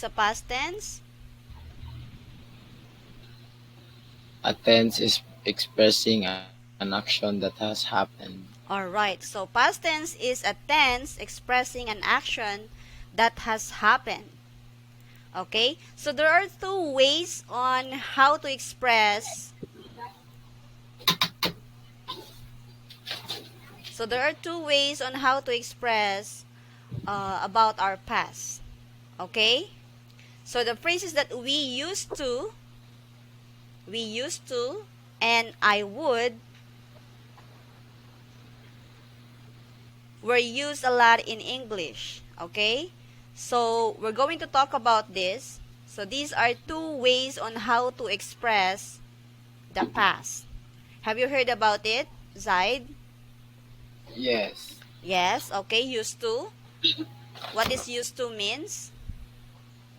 the past tense? A tense is expressing an action that has happened. Alright, so past tense is a tense expressing an action that has happened. Okay, so there are two ways on how to express. So there are two ways on how to express about our past. Okay, so the phrases that we used to, and I would were used a lot in English. Okay, so we're going to talk about this. So these are two ways on how to express the past. Have you heard about it, Zaid? Yes. Yes, okay, used to. What is used to means?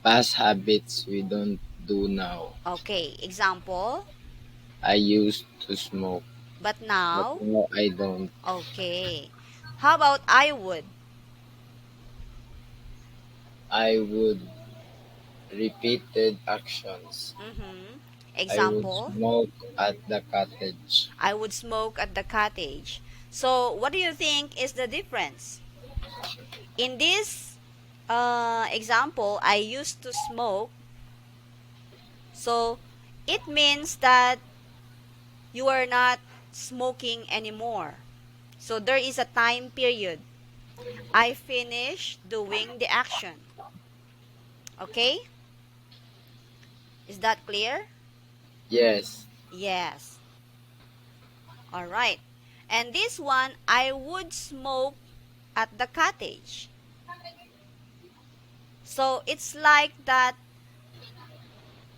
Past habits we don't do now. Okay, example. I used to smoke, But but now, now I don't. okay. How about I would? I would repeated actions. Mm-hmm. I would Example, smoke at the cottage. I would smoke at the cottage. So, what do you think is the difference? In this example, I used to smoke. So, it means that you are not smoking anymore. So, there is a time period. I finished doing the action. Okay? Is that clear? Yes. Yes. All right. And this one, I would smoke at the cottage. So it's like that,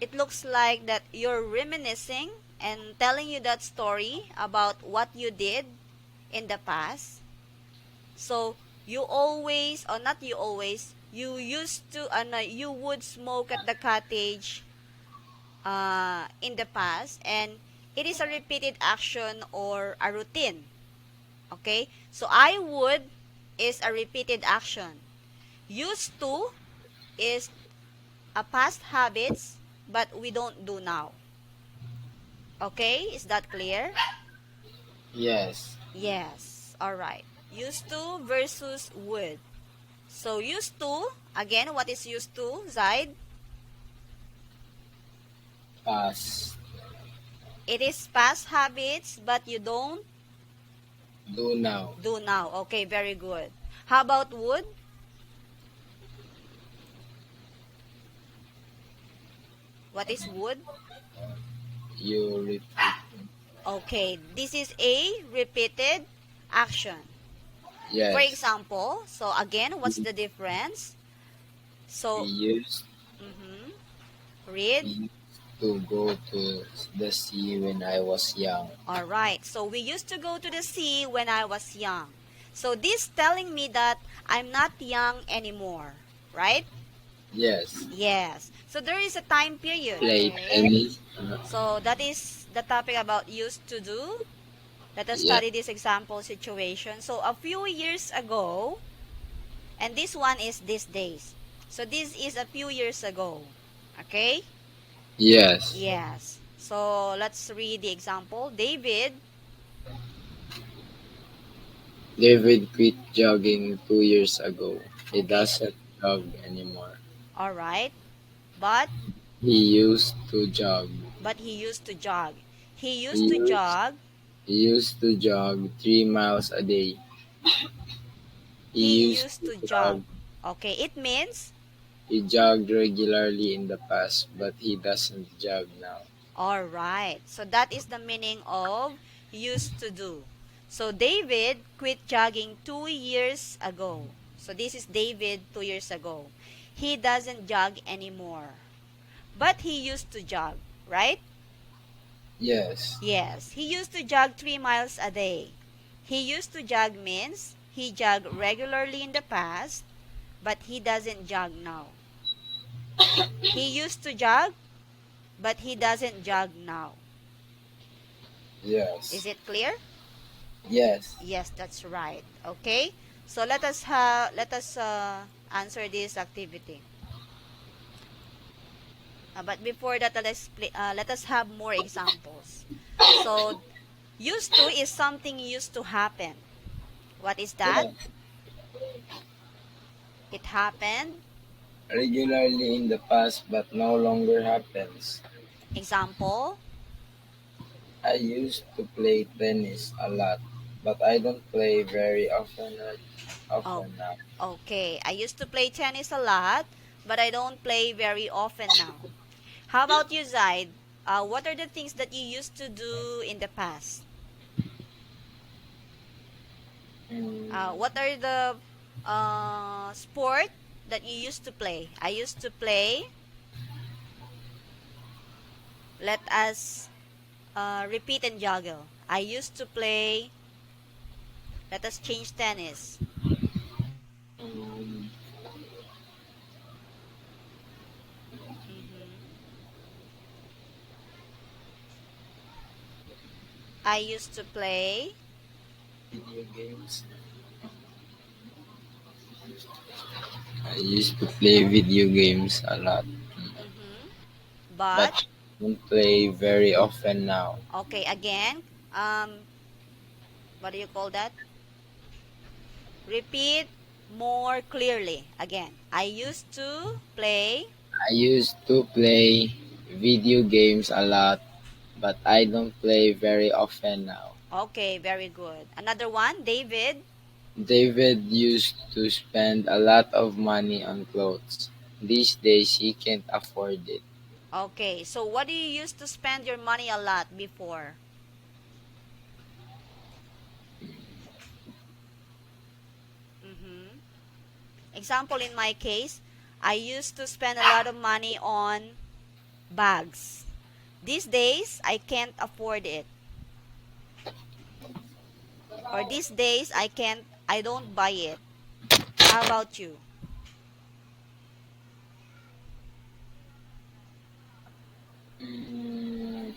it looks like that you're reminiscing and telling you that story about what you did in the past. So you always, or not you always, you used to, no, you would smoke at the cottage in the past, and it is a repeated action or a routine. Okay? So I would is a repeated action. Used to is a past habits, but we don't do now. Okay? Is that clear? Yes. Yes. All right. Used to versus would. So used to, again, what is used to, Zaid? Past. It is past habits, but you don't Do now. do now. Okay, very good. How about would? What is would? You repeat. Okay, this is a repeated action. For Yes. example, so again, what's the difference? We So, used, mhm, we read. used to go to the sea when I was young. All right. So we used to go to the sea when I was young. So this telling me that I'm not young anymore, right? Yes. Yes. So there is a time period, Play okay? tennis. So that is the topic about used to do. Let us Yeah. study this example situation. So a few years ago, and this one is these days. So this is a few years ago. Okay? Yes. Yes. So let's read the example. David, David quit jogging 2 years ago. He okay, doesn't jog anymore. all right. But He used to jog. he used to jog. He He used to used, jog. he used to jog 3 miles a day. He He used used to to jog. jog. Okay, it means He jogged regularly in the past, but he doesn't jog now. all right. So that is the meaning of used to do. So David quit jogging 2 years ago. So this is David 2 years ago. He doesn't jog anymore. But he used to jog, right? Yes. Yes, he used to jog 3 miles a day. He used to jog means he jogged regularly in the past, but he doesn't jog now. He used to jog, but he doesn't jog now. Is Yes. it clear? Yes. Yes, that's right. Okay. So let us answer this activity. But before that, let us have more examples. So, used to is something used to happen. What is that? Yeah. It happened. Regularly in the past but no longer happens. Example. I used to play tennis a lot, but I don't play very often Oh, often now. okay. I used to play tennis a lot, but I don't play very often now. How about you, Zaid? What are the things that you used to do in the past? Mm, What are the sport that you used to play? I used to play. Let us repeat and juggle. I used to play. Let us change tennis. um, hmm I used to play. Video games. I used to play video games a lot, hmm but But don't play very often now. okay, again. What do you call that? Repeat more clearly. Again, I used to play. I used to play video games a lot, but I don't play very often now. Okay, very good. Another one, David. David used to spend a lot of money on clothes. These days he can't afford it. Okay, so what do you used to spend your money a lot before? Mm-hmm. Example, in my case, I used to spend a lot of money on bags. These days, I can't afford it. Or these days, I don't buy it. How about you? Mm,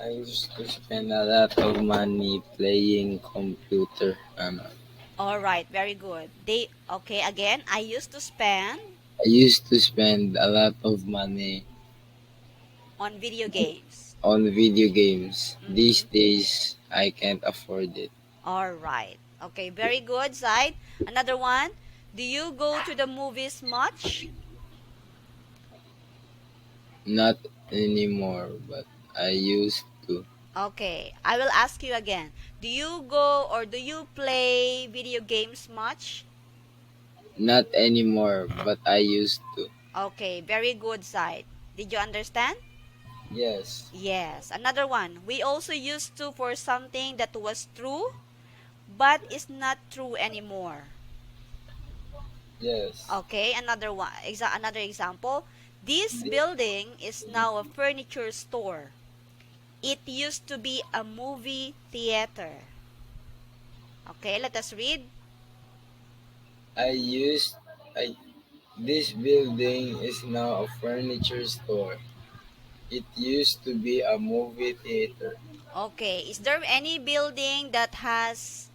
I used to spend a lot of money playing computer. All right, very good. Okay, again, I used to spend I used to spend a lot of money on video games. on video games. These Mm-hmm. days I can't afford it. All right. Okay, very good, Zaid. Another one. Do you go to the movies much? Not anymore, but I used to. Okay, I will ask you again. Do you go or do you play video games much? Not anymore, but I used to. Okay, very good, Zaid. Did you understand? Yes, Yes. Another one. We also used to for something that was true but is not true anymore. yes. Okay, another example. This building is now a furniture store. It used to be a movie theater. Okay, let us read. I used I This building is now a furniture store. It used to be a movie theater. Okay, is there any building that has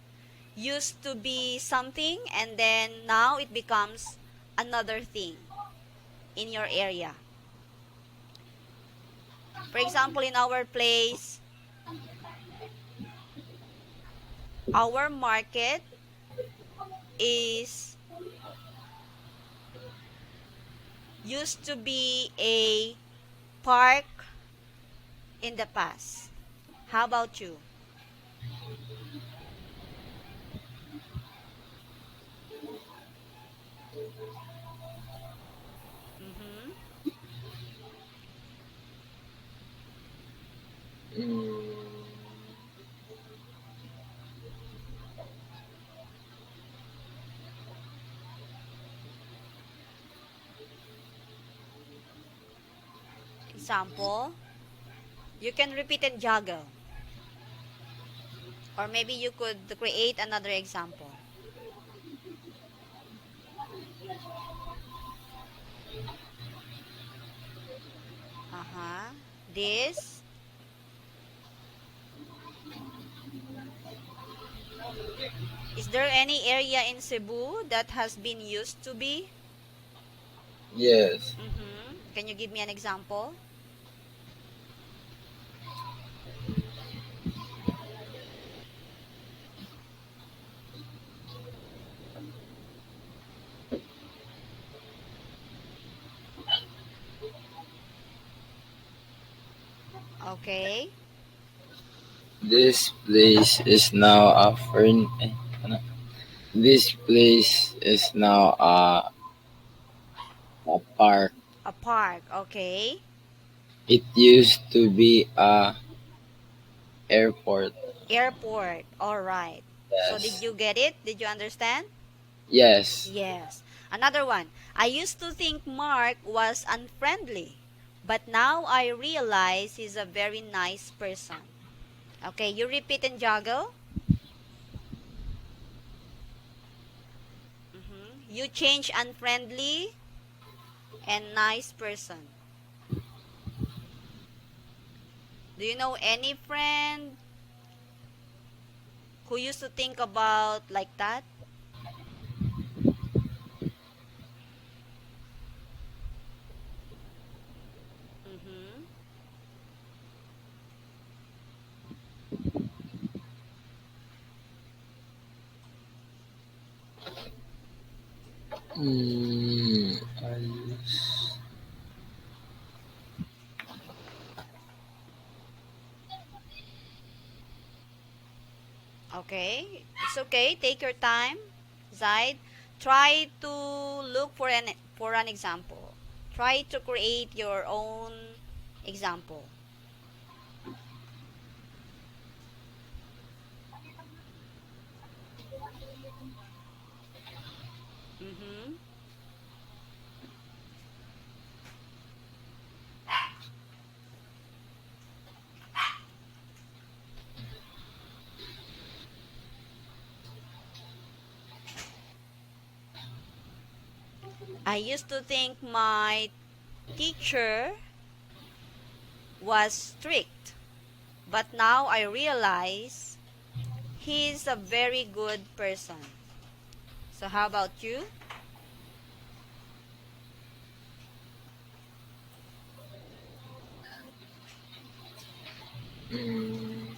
used to be something and then now it becomes another thing in your area? For example, in our place, our market is used to be a park in the past. How about you? Mm-hmm. Mm, Example, you can repeat and juggle. Or maybe you could create another example. Uh-huh. This Is there any area in Cebu that has been used to be? Yes. Can you give me an example? Okay. This place is now a ano? This place is now a park. A park. Okay. It used to be a airport. Airport. All right. So did Yes. you get it? Did you understand? Yes. Yes. Another one. I used to think Mark was unfriendly, but now I realize he's a very nice person. Okay, you repeat and juggle. You change unfriendly and nice person. Do you know any friend who used to think about like that? Mm-hmm. Mm, I use, Okay, it's okay. Take your time, Zaid. Try to look for an example. Try to create your own example. Mm-hmm. I used to think my teacher was strict, but now I realize he's a very good person. So how about you? mm,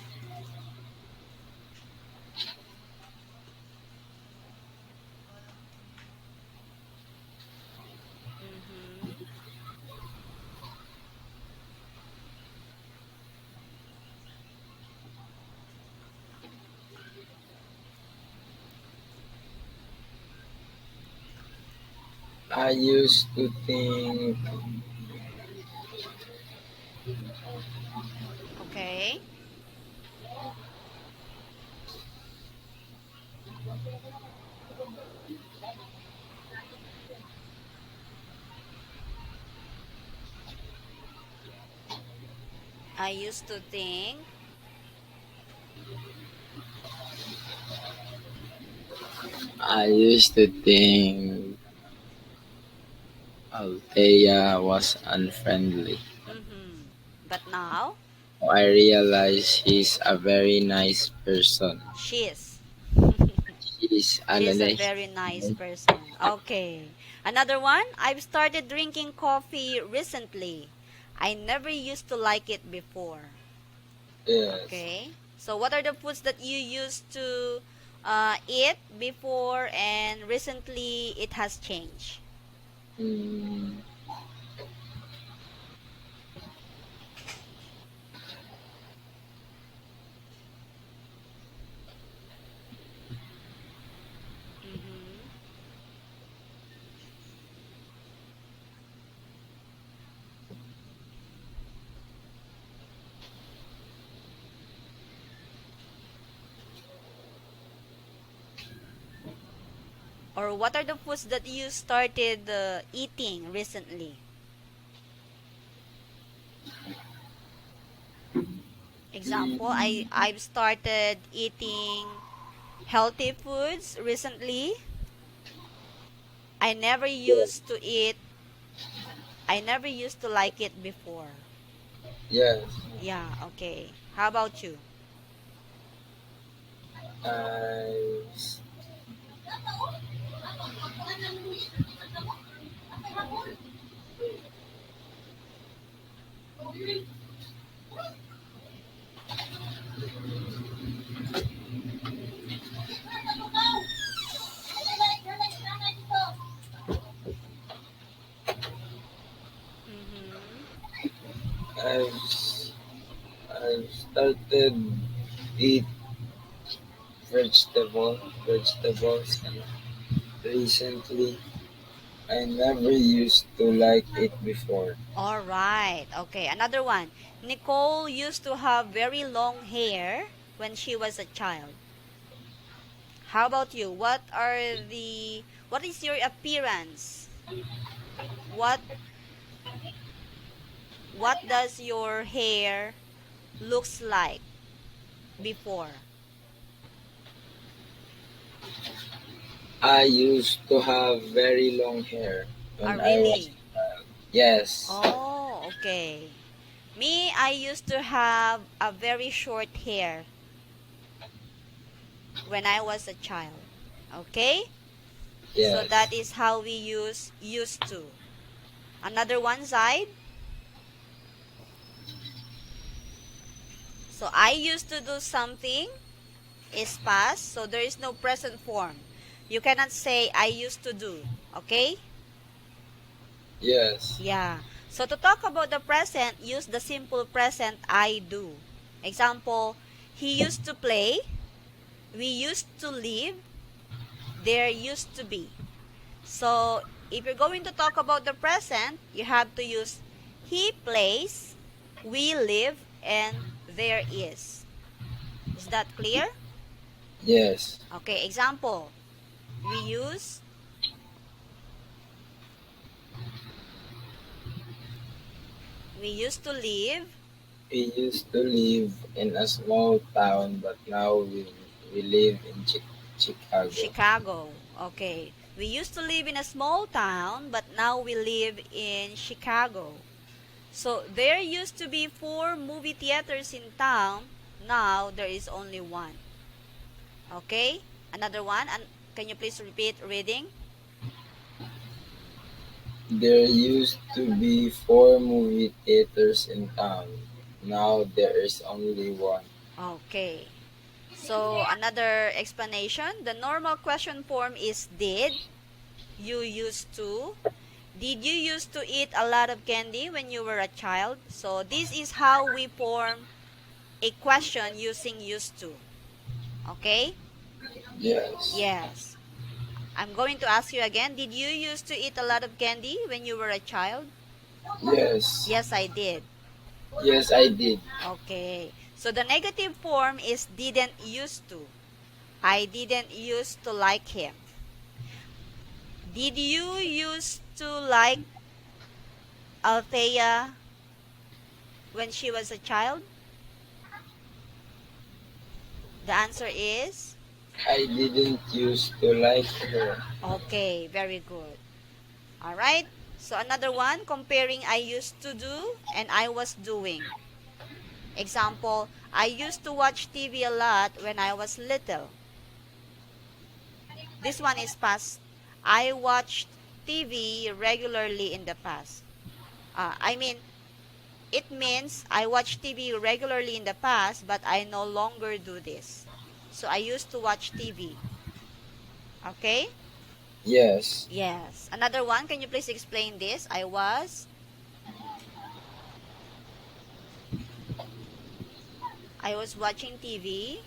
Mm-hmm. I used to think Okay. I used to think. I used to think Althea was unfriendly. Mm-hmm. But now I realized she's a very nice person. she is. She's ano She's a na very nice person. Okay. Another one. I've started drinking coffee recently. I never used to like it before. yes. Okay. So what are the foods that you used to eat before and recently it has changed? Mm, Mm-hmm. Or what are the foods that you started eating recently? Example, I've started eating healthy foods recently. I never used to eat. I never used to like it before. yes. Yeah, okay. How about you? I Mm-hmm. I've I've started eat vegetables and recently. I never used to like it before. All right. Okay, another one. Nicole used to have very long hair when she was a child. How about you? What is your appearance? What what does your hair looks like before? I used to have very long hair Ah, when I was really? a child. Yes, Oh, okay. Me, I used to have a very short hair when I was a child. Okay? So yes, that is how we use used to. Another one side. So I used to do something is past, so there is no present form. You cannot say I used to do. Okay? yes, Yeah. So to talk about the present, use the simple present I do. Example, he used to play, we used to live, there used to be. So if you're going to talk about the present, you have to use he plays, we live, and there is. Is that clear? yes. Okay, example, we use we used to live We used to live in a small town, but now we live in Chicago. Chicago. Okay. We used to live in a small town, but now we live in Chicago. So there used to be 4 movie theaters in town. Now there is only one. Okay? Another one. And can you please repeat reading? There used to be 4 movie theaters in town. Now there is only one. Okay. So another explanation. The normal question form is did you used to? Did you used to eat a lot of candy when you were a child? So this is how we form a question using used to. Okay? Yes, Yes. I'm going to ask you again. Did you used to eat a lot of candy when you were a child? yes, Yes, I did. yes, I did. Okay. So the negative form is didn't used to. I didn't used to like him. Did you used to like Althea when she was a child? The answer is I didn't used to like her. okay, very good. All right. So another one, comparing I used to do and I was doing. Example, I used to watch TV a lot when I was little. This one is past. I watched TV regularly in the past. I mean, it means I watch TV regularly in the past, but I no longer do this. So I used to watch TV. Okay? Yes, Yes. Another one, can you please explain this? I was watching TV.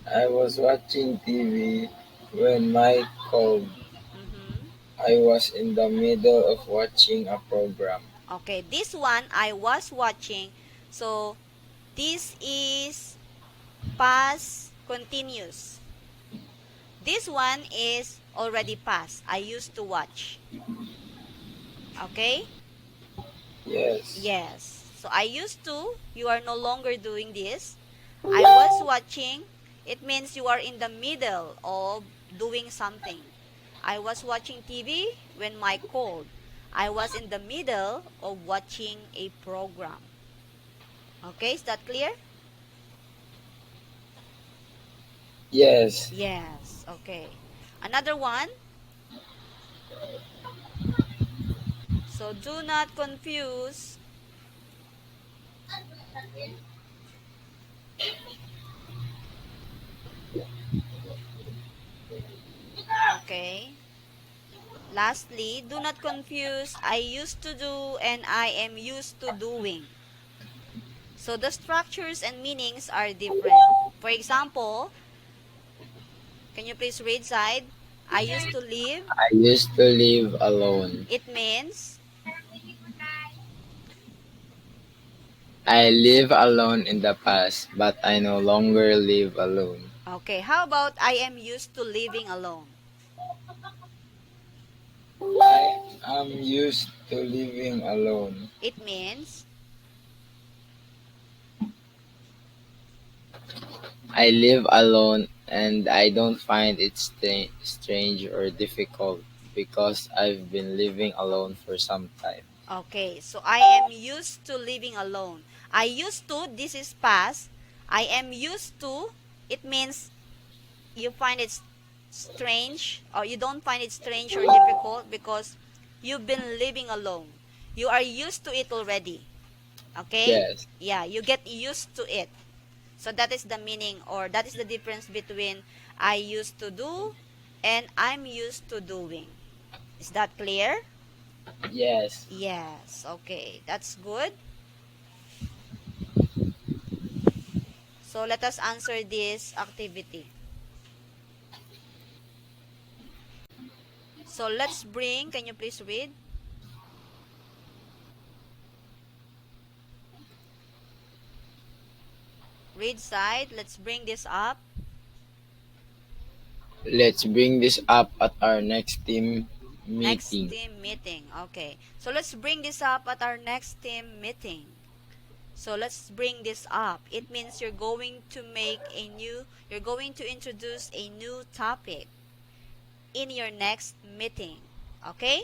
I was watching TV when Mike called. Mm-hmm. I was in the middle of watching a program. Okay, this one I was watching. So this is past continuous. This one is already past. I used to watch. Okay? Yes, Yes. So I used to. You are no longer doing this. I was watching. It means you are in the middle of doing something. I was watching TV when Mike called. I was in the middle of watching a program. Okay, is that clear? yes, Yes. Okay. Another one. So do not confuse. Okay. Lastly, do not confuse I used to do and I am used to doing. So the structures and meanings are different. For example, can you please read side? I used to live. I used to live alone. It means, I live alone in the past, but I no longer live alone. okay, how about I am used to living alone? I am used to living alone. It means, I live alone and I don't find it strange or difficult because I've been living alone for some time. okay, so I am used to living alone. I used to, this is past. I am used to, it means you find it strange or you don't find it strange or difficult because you've been living alone. You are used to it already. Okay? Yes, Yeah, you get used to it. So that is the meaning or that is the difference between I used to do and I'm used to doing. Is that clear? yes. Yes. Okay. That's good. So let us answer this activity. So let's bring, can you please read? Read side. Let's bring this up. Let's bring this up at our next team Next meeting. team meeting. Okay. So let's bring this up at our next team meeting. So let's bring this up. It means you're going to introduce a new topic in your next meeting. Okay?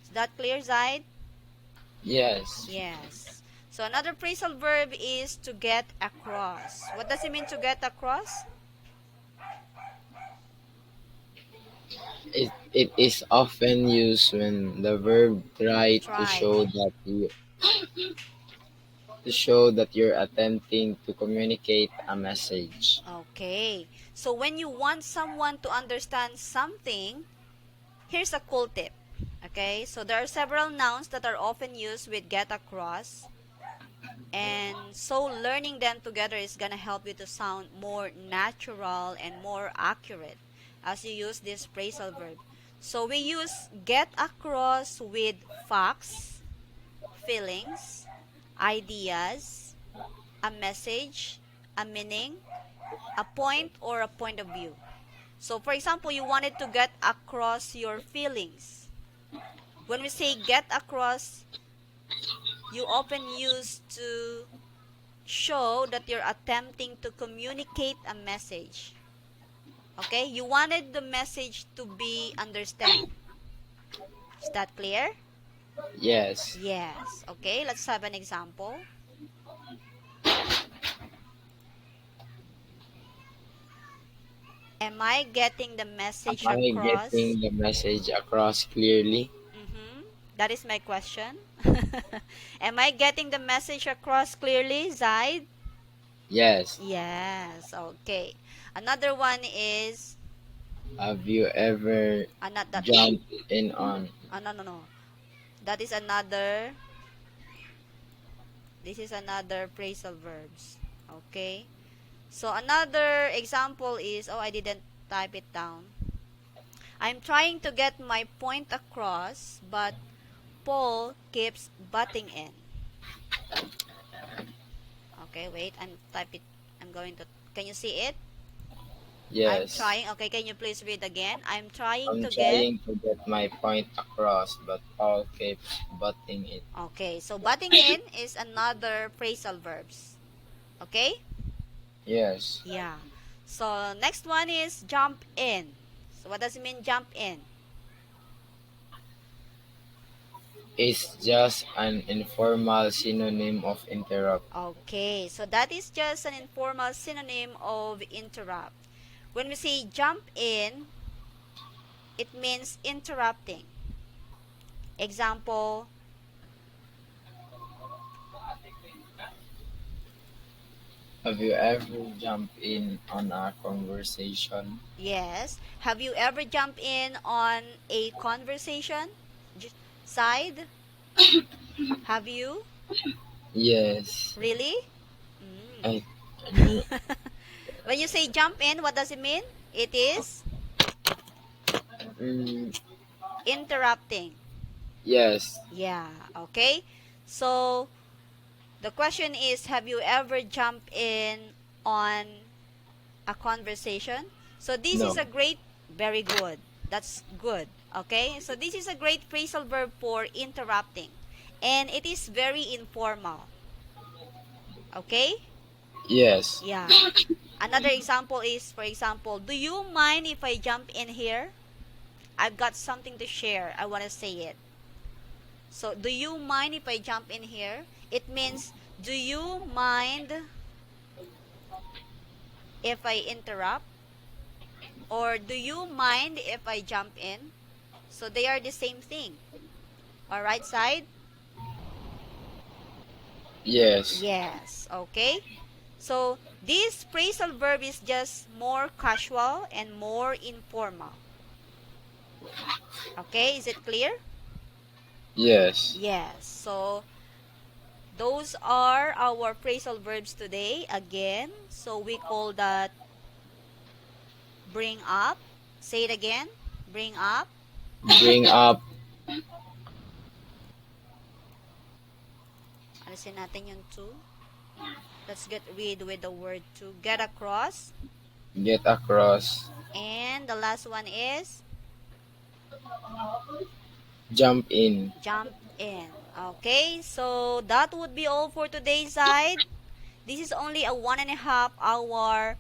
Is that clear, Zaid? Yes, Yes. So another phrasal verb is to get across. What does it mean to get across? it is often used when the verb try Try. to show that you're attempting to communicate a message. Okay. So when you want someone to understand something, here's a cool tip. Okay? So there are several nouns that are often used with get across. And so learning them together is going to help you to sound more natural and more accurate as you use this phrasal verb. So we use get across with facts, feelings, ideas, a message, a meaning, a point, or a point of view. So for example, you wanted to get across your feelings. When we say get across, you often use to show that you're attempting to communicate a message. Okay? You wanted the message to be understand. Is that clear? Yes, Yes. Okay, let's have an example. Am I getting the am message I across? getting the message across clearly? Mm-hmm. That is my question. Am I getting the message across clearly, Zaid? Yes. Yes. Okay. Another one is Have you ever not that. jumped in on? No, no, no. That is another. This is another phrasal verbs. Okay. So another example is, oh, I didn't type it down. I'm trying to get my point across, but Paul keeps butting in. Okay, wait. I'm going to. Can you see it? I'm Yes. trying. Okay, can you please read again? I'm trying I'm to get. trying to get my point across, but Paul keeps butting it. Okay, so butting in is another phrasal verbs. Okay? Yes. Yeah. So next one is jump in. So what does it mean jump in? It's just an informal synonym of interrupt. Okay, so that is just an informal synonym of interrupt. When we say jump in, it means interrupting. Example, Have you ever jumped in on a conversation? yes. Have you ever jumped in on a conversation? J- Side? Have you? Yes. Really? Mm. I, I When you say jump in, what does it mean? It is mm, interrupting. yes. Yeah, okay. So, the question is, have you ever jumped in on a conversation? So, this is No. a great, very good. That's good. Okay? So, this is a great phrasal verb for interrupting. And it is very informal. Okay? Yes. Yeah. Another example is, for example, do you mind if I jump in here? I've got something to share. I want to say it. So, do you mind if I jump in here? It means, do you mind if I interrupt? Or do you mind if I jump in? So, they are the same thing. Alright, side? Yes. Yes. Okay. So, this phrasal verb is just more casual and more informal. Okay, is it clear? Yes. Yes. So, those are our phrasal verbs today. Again, so we call that bring up. Say it again. Bring up. Bring up. Alisin natin yung to. Let's get rid with the word to. Get across. Get across. And the last one is Jump in. jump in. Okay, so that would be all for today's side. This is only a 1.5 hour